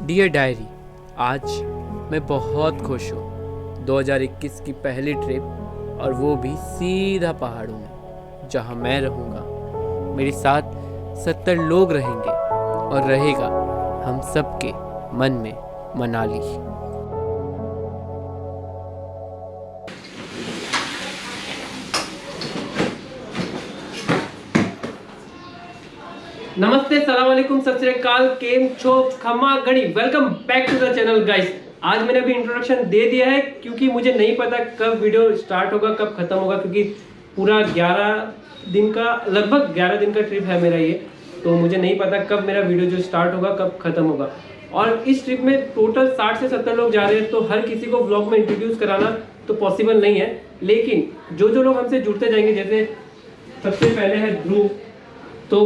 Dear diary, आज मैं बहुत खुश हूँ। 2021 की पहली ट्रिप, और वो भी सीधा पहाड़ों में, जहाँ मैं रहूँगा। मेरे साथ 70 लोग रहेंगे और रहेगा हम सबके मन में मनाली। नमस्ते, सलाम वालेकुम, सत श्री अकाल, केम छो, खमा गड़ी। Welcome back to the channel guys. आज मैंने अभी इंट्रोडक्शन दे दिया है क्योंकि मुझे नहीं पता कब वीडियो स्टार्ट होगा, कब खत्म होगा, क्योंकि पूरा 11 दिन का, लगभग 11 दिन का ट्रिप है मेरा ये। तो मुझे नहीं पता कब मेरा वीडियो जो स्टार्ट होगा कब खत्म होगा। और इस ट्रिप में टोटल 60 से 70 लोग जा रहे हैं, तो हर किसी को व्लॉग में इंट्रोड्यूस कराना तो पॉसिबल नहीं है। लेकिन जो लोग हमसे जुड़ते जाएंगे, जैसे सबसे पहले है ध्रुव, तो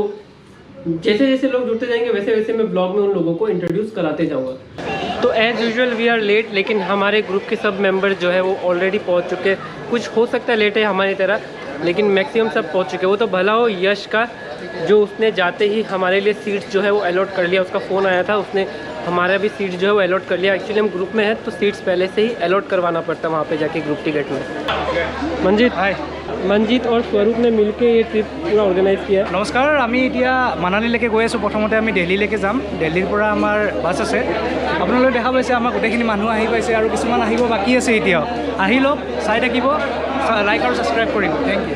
जैसे जैसे लोग जुड़ते जाएंगे वैसे वैसे मैं ब्लॉग में उन लोगों को इंट्रोड्यूस कराते जाऊंगा। तो as usual we are late, लेकिन हमारे ग्रुप के सब मेंबर जो है वो ऑलरेडी पहुंच चुके हैं। कुछ हो सकता है लेट है हमारी तरह, लेकिन मैक्सिमम सब पहुंच चुके हैं। वो तो भला हो यश का, जो उसने जाते ही हमारे लिए सीट्स जो है वो अलॉट कर लिया। उसका फ़ोन आया था, उसने हमारा भी सीट जो है वो अलॉट कर लिया। एक्चुअली हम ग्रुप में हैं तो सीट्स पहले से ही अलॉट करवाना पड़ता है वहाँ पे जाके ग्रुप टिकट में। मंजीत, हाय। मंजीत और स्वरूप ने मिलके ये ट्रिप पूरा ऑर्गेनाइज किया। नमस्कार, आमी इतिया मानालीলৈকে গৈ আছোঁ। প্ৰথমতে আমি দিল্লীলৈকে যাম। দিল্লীৰ পৰা আমাৰ বাছ আছে। আপোনালোকে দেখা পাইছে আমাৰ গোটেইখিনি মানুহ আহি পাইছে আৰু কিছুমান আহিব বাকী আছে এতিয়াও। আহি লওক, চাই থাকিব, লাইক আৰু ছাবস্ক্ৰাইব কৰিব। Thank you.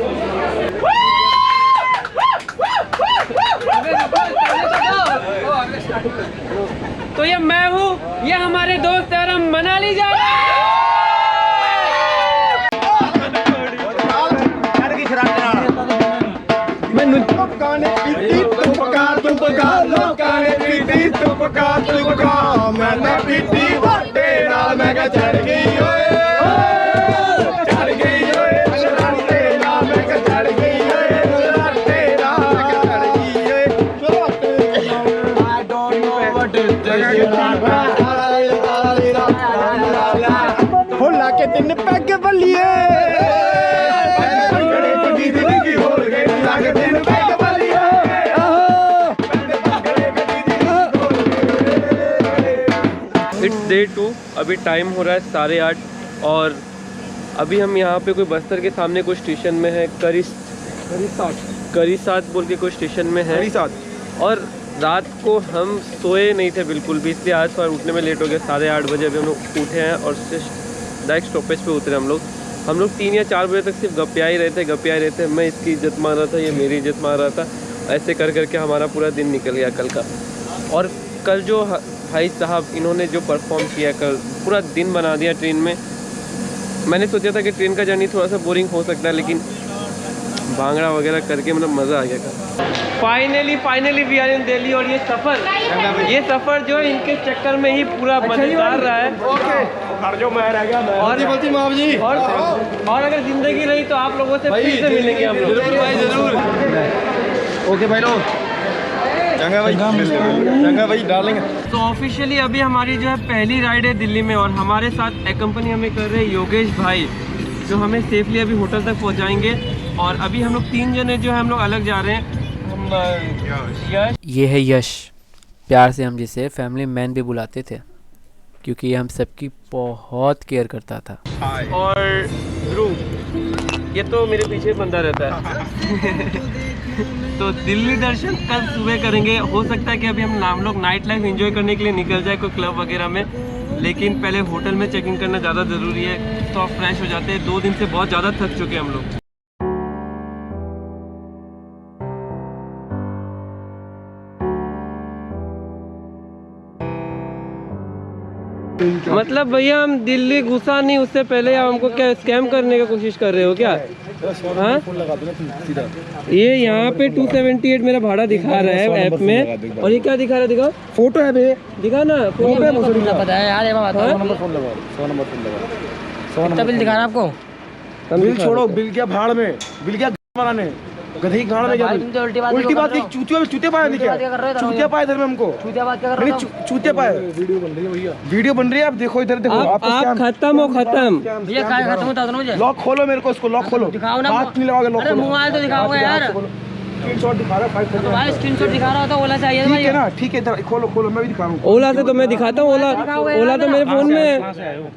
तो ये मैं हूँ, ये हमारे दोस्त और हम मनाली जा रहे हैं। फुला के दिन पैग बलिए इट्स डे 2, अभी टाइम हो रहा है 8:30 और अभी हम यहाँ पे कोई बस्तर के सामने कोई स्टेशन में है। करीसात बोल के कोई स्टेशन में है। और रात को हम सोए नहीं थे बिल्कुल भी, इसलिए आज सुबह उठने में लेट हो गया। 8:30 बजे अभी हम लोग उठे हैं और डायरेक्ट स्टॉपेज पे उतरे हम लोग 3 या 4 बजे तक सिर्फ गपिया ही रहते। मैं इसकी इज्जत मार रहा था, ये मेरी इज्जत मार रहा था। ऐसे कर करके हमारा पूरा दिन निकल गया कल का। और कल जो भाई साहब इन्होंने जो परफॉर्म किया, कल पूरा दिन बना दिया ट्रेन में। मैंने सोचा था कि ट्रेन का जर्नी थोड़ा सा बोरिंग हो सकता है, लेकिन भांगड़ा वगैरह करके मतलब मज़ा आ गया कल। Finally we are in Delhi. और ये सफ़र जो है इनके चक्कर में ही पूरा मजेदार रहा है। जो मैं रह गया और अगर ज़िंदगी रही तो आप लोगों से फिर से मिलेंगे हम लोग। जरूर भाई, जरूर। ओके भाई लोग, चंगा भाई डालेंगे। तो ऑफिशियली अभी हमारी जो है पहली राइड है दिल्ली में, और हमारे साथ एक्कम्पनी हमें कर रहे हैं योगेश भाई, जो हमें सेफली अभी होटल तक पहुंचाएंगे। और अभी हम लोग 3 जने जो है हम लोग अलग जा रहे हैं। यश, ये है यश, प्यार से हम जिसे फैमिली मैन भी बुलाते थे, क्योंकि ये हम सबकी बहुत केयर करता था। और ध्रुव, ये तो मेरे पीछे बंदा रहता है। तो दिल्ली दर्शन कल सुबह करेंगे। हो सकता है कि अभी हम लोग नाइट लाइफ एंजॉय करने के लिए निकल जाए कोई क्लब वगैरह में, लेकिन पहले होटल में चेकिंग करना ज़्यादा ज़रूरी है, तो आप फ्रेश हो जाते हैं। 2 दिन से बहुत ज़्यादा थक चुके हैं हम लोग। मतलब भैया हम दिल्ली घुसा नहीं, उससे पहले आप हमको क्या स्कैम करने की कोशिश कर रहे हो क्या? हाँ, ये यहाँ पे 278 मेरा भाड़ा दिखा रहा है ऐप में। और ये क्या दिखा रहा है? दिखाओ, फोटो है बे, दिखा ना फोटो। पता है यार, 100 नंबर फोन लगा। कितना बिल दिखा रहा है आपको? बिल छोड़ो, बिल क्या भाड़ में, बिल क्या बनाने, गधी भाड़ में क्या बिल? उल्टी बात की चूते पाए नहीं क्या? चूतिया पाए इधर में हमको, चूतिया पाए। वीडियो बन रही है, आप देखो इधर देखो। आप खत्म हो, खत्म भैया, खत्म होता है मुझे। लॉक खोलो, मेरे को इसको लॉक खोलो। दिखाओ ना, हाथ नहीं लगाओगे, लॉक खोलो। मोबाइल तो दिखाओगे यार। स्क्रीनशॉट दिखा रहा है तो 539 भाई स्क्रीनशॉट दिखा रहा होता ओला चाहिए था ठीक भाई। है ना, ठीक है, इधर खोलो खोलो, मैं भी दिखा रहा हूँ। ओला से तो मैं दिखाता हूँ, ओला तो मेरे फोन में है।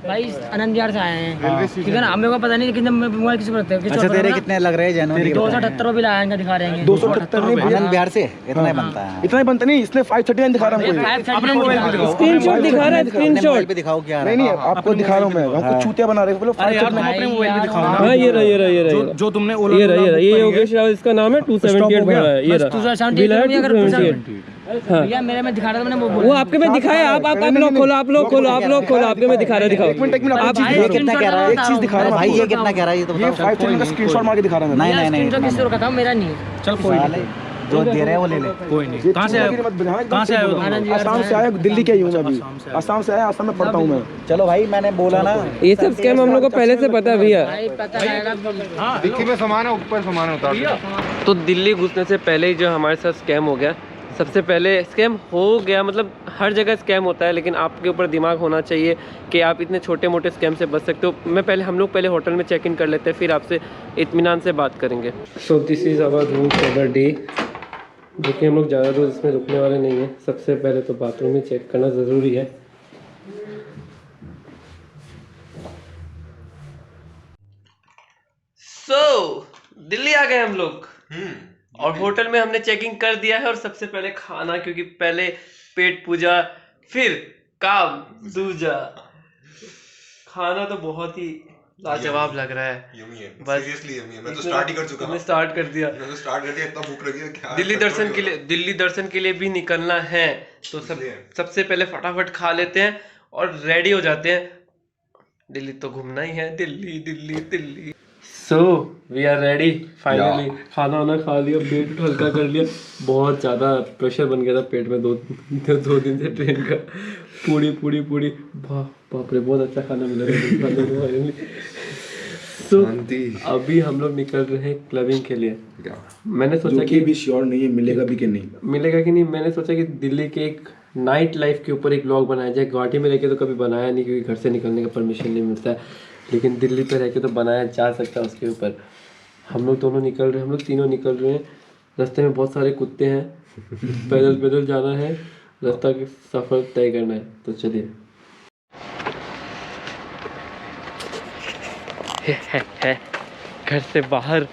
भाई आनंद विहार से आए हैं, ठीक है ना, हमें को पता नहीं कितने मोबाइल किसी पर रखते हैं। अच्छा तेरे कितने लग रहे हैं जनवरी 278 भी लाया इनका दिखा रहे हैं। 278 नहीं भैया, आनंद बिहार से इतना ही बनता है। इतना ही बनता नहीं, इसने 539 दिखा रहा है हमको। स्क्रीनशॉट दिखा रहा है, स्क्रीनशॉट पे दिखाओ क्या नहीं नहीं, आपको दिखा रहा हूँ मैं, हमको चूतिया बना रहे हो। बोलो 539 हाँ ये रहा ये रहा ये रहा जो तुमने ये रहा ये रहा, ये योगेश रावत इसका नाम है। 278 बना है, ये रहा 278 भैया मेरे में दिखा रहा था, मैंने वो बोला। वो आपके में दिखाया। आप लोग खोलो, आप लोग खोलो, आप लोग खोलो, आपके में दिखा रहा है, दिखाओ। एक मिनट भाई, आप कितना कह रहा है? एक चीज दिखा रहा हूँ भाई ये आपको। कितना कह रहा है ये तो ये बताओ। 539 का स्क्रीनशॉट मार के दिखा रहा है। नहीं नहीं स्क्रीनशॉट नहीं किसी और का था, मेरा नहीं है। चल कोई नहीं, जो दे रहे हैं वो ले ले। कोई नहीं। कहाँ से आए हो? आसाम से आया, दिल्ली के ही हूँ मैं अभी। आसाम से आया, आसाम में पढ़ता हूँ मैं। चलो भाई मैंने बोला ना, ये सब स्कैम हम लोग को पहले से पता है भैया। भाई पता है डिक्की में सामान है, ऊपर सामान उतार दो। तो दिल्ली घुसने से पहले ही जो हमारे साथ स्कैम हो गया, सबसे पहले स्कैम हो गया, मतलब हर जगह स्कैम होता है, लेकिन आपके ऊपर दिमाग होना चाहिए कि आप इतने छोटे मोटे स्कैम से बच सकते हो। हम लोग पहले होटल में चेक इन कर लेते हैं, फिर आपसे इत्मीनान से बात करेंगे। So this is our room for the day. देखिए हम लोग ज़्यादा दूर इसमें रुकने वाले नहीं हैं। सबसे पहले तो बाथरूम ही चेक करना ज़रूरी है। दिल्ली आ गए हम लोग और होटल में हमने चेकिंग कर दिया है। और सबसे पहले खाना, क्योंकि पहले पेट पूजा फिर काम दूजा। खाना तो बहुत ही लाजवाब लग रहा है। यम्मी है, बस सीरियसली यम्मी है। मैं तो स्टार्ट ही कर चुका हूं। स्टार्ट कर दिया, इतना भूख लगी है क्या। दिल्ली दर्शन के लिए भी निकलना है, तो सबसे पहले फटाफट खा लेते हैं और रेडी हो जाते हैं। दिल्ली तो घूमना ही है, Delhi Delhi Delhi. So we are ready finally. खाना वाना खा लिया, पेट हल्का कर लिया। बहुत ज़्यादा प्रेशर बन गया था पेट में दो दिन से ट्रेन का। पूड़ी बाप रे, बहुत अच्छा खाना मिला फाइनली। सो अभी हम लोग निकल रहे हैं क्लबिंग के लिए। मैंने सोचा कि भी श्योर नहीं है मिलेगा भी कि नहीं। मैंने सोचा कि दिल्ली के एक नाइट लाइफ के ऊपर एक व्लॉग बनाया जाए। गुवाहाटी में रह के तो कभी बनाया नहीं, क्योंकि घर से निकलने का परमिशन नहीं मिलता है, लेकिन दिल्ली पे रह के तो बनाया जा सकता है उसके ऊपर। हम लोग तीनों निकल रहे हैं। रास्ते में बहुत सारे कुत्ते हैं, पैदल जाना है, रास्ता का सफ़र तय करना है। तो चलिए। घर से बाहर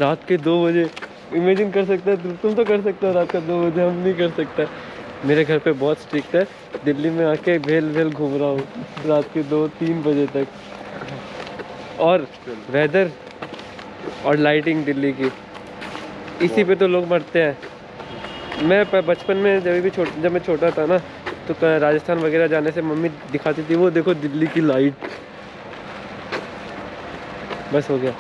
रात के 2 बजे, इमेजिन कर सकते हैं तुम तो कर सकते हो रात का 2 बजे, हम नहीं कर सकता। मेरे घर पे बहुत स्ट्रिक्ट है। दिल्ली में आके भेल घूम रहा हूँ रात के 2-3 बजे तक। और वेदर और लाइटिंग दिल्ली की, इसी पे तो लोग मरते हैं। मैं बचपन में जब मैं छोटा था ना, तो राजस्थान वगैरह जाने से मम्मी दिखाती थी, वो देखो दिल्ली की लाइट। बस हो गया।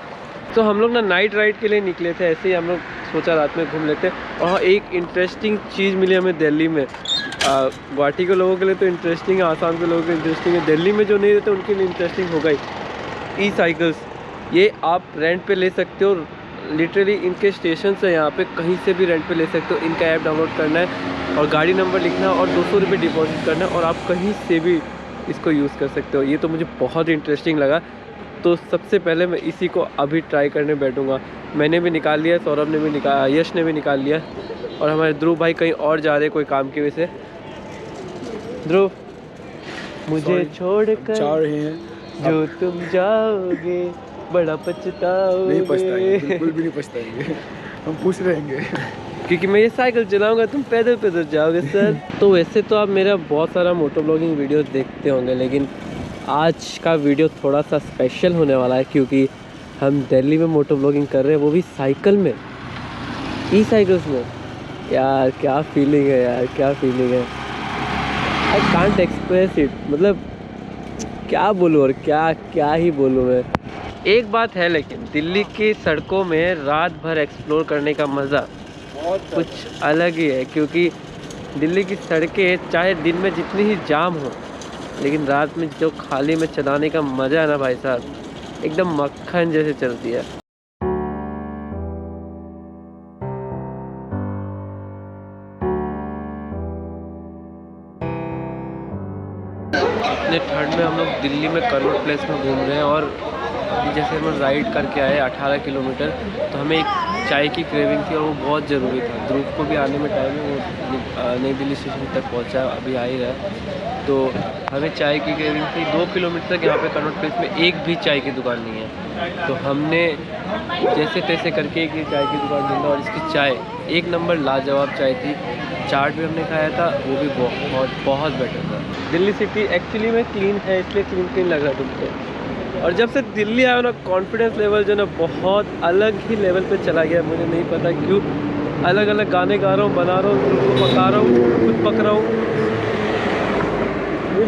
तो हम लोग ना नाइट राइड के लिए निकले थे, ऐसे ही हम लोग सोचा रात में घूम लेते। और एक इंटरेस्टिंग चीज़ मिली हमें दिल्ली में। गुवाहाटी के लोगों के लिए तो इंटरेस्टिंग है, आसाम के लोगों के लिए इंटरेस्टिंग है, दिल्ली में जो नहीं रहते उनके लिए इंटरेस्टिंग होगा ही। ई-साइकिल्स, ये आप रेंट पे ले सकते हो। लिटरली इनके स्टेशन है यहाँ पे, कहीं से भी रेंट पे ले सकते हो। इनका ऐप डाउनलोड करना है और गाड़ी नंबर लिखना और 200 रुपये डिपॉजिट करना है, और आप कहीं से भी इसको यूज़ कर सकते हो। ये तो मुझे बहुत इंटरेस्टिंग लगा। तो सबसे पहले मैं इसी को अभी ट्राई करने बैठूंगा। मैंने भी निकाल लिया, सौरभ ने भी निकाला, यश ने भी निकाल लिया, और हमारे ध्रुव भाई कहीं और जा रहे कोई काम की वजह से। ध्रुव, मुझे छोड़कर जा रहे हैं, जो तुम जाओगे बड़ा पछताओगे। नहीं पछताएंगे, बिल्कुल भी नहीं पछताएंगे। हम खुश रहेंगे, क्योंकि मैं ये साइकिल चलाऊंगा, तुम पैदल जाओगे सर। तो वैसे तो आप मेरा बहुत सारा मोटो ब्लॉगिंग वीडियोस देखते होंगे, लेकिन आज का वीडियो थोड़ा सा स्पेशल होने वाला है, क्योंकि हम दिल्ली में मोटो ब्लॉगिंग कर रहे हैं, वो भी साइकिल में, ई-साइकिल्स में। यार क्या फीलिंग है यार, क्या फीलिंग है। आई कांट एक्सप्रेस इट, मतलब क्या बोलूँ और क्या ही बोलूँ मैं। एक बात है लेकिन, दिल्ली की सड़कों में रात भर एक्सप्लोर करने का मज़ा कुछ अलग ही है, क्योंकि दिल्ली की सड़कें चाहे दिन में जितनी ही जाम हो, लेकिन रात में जो खाली में चलाने का मज़ा है ना भाई साहब, एकदम मक्खन जैसे चलती है। इतने ठंड में हम लोग दिल्ली में कनॉट प्लेस में घूम रहे हैं, और अभी जैसे हम राइड करके आए 18 किलोमीटर, तो हमें एक चाय की क्रेविंग थी और वो बहुत ज़रूरी था। ध्रुव को भी आने में टाइम है, वो नई दिल्ली स्टेशन तक पहुंचा, अभी आ ही रहा है। तो हमें चाय की क्रेविंग थी। 2 किलोमीटर तक यहाँ पे कनॉट प्लेस में एक भी चाय की दुकान नहीं है। तो हमने जैसे तैसे करके एक ये चाय की दुकान ढूंढा और इसकी चाय एक नंबर लाजवाब चाय थी। चाट भी हमने खाया था, वो भी बहुत बेटर था। दिल्ली सिटी एक्चुअली में क्लीन है, इसलिए क्लीन लग रहा है तुमको। और जब से दिल्ली आया ना, कॉन्फिडेंस लेवल जो ना बहुत अलग ही लेवल पे चला गया। मुझे नहीं पता क्यों, अलग अलग गाने गा रहा हूँ, बना रहा हूँ, खुद को पका रहा हूँ, खुद पक रहा हूँ,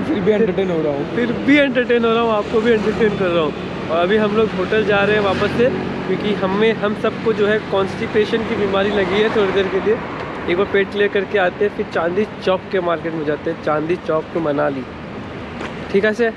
फिर भी एंटरटेन हो रहा हूँ, आपको भी एंटरटेन कर रहा हूँ। और अभी हम लोग होटल जा रहे हैं वापस से, क्योंकि हम सबको जो है कॉन्स्टिपेशन की बीमारी लगी है। थोड़ी देर के लिए एक बार पेट क्लियर करके आते हैं, फिर चांदी चौक के मार्केट में जाते हैं, चांदी चौक टू मनाली। ठीक है से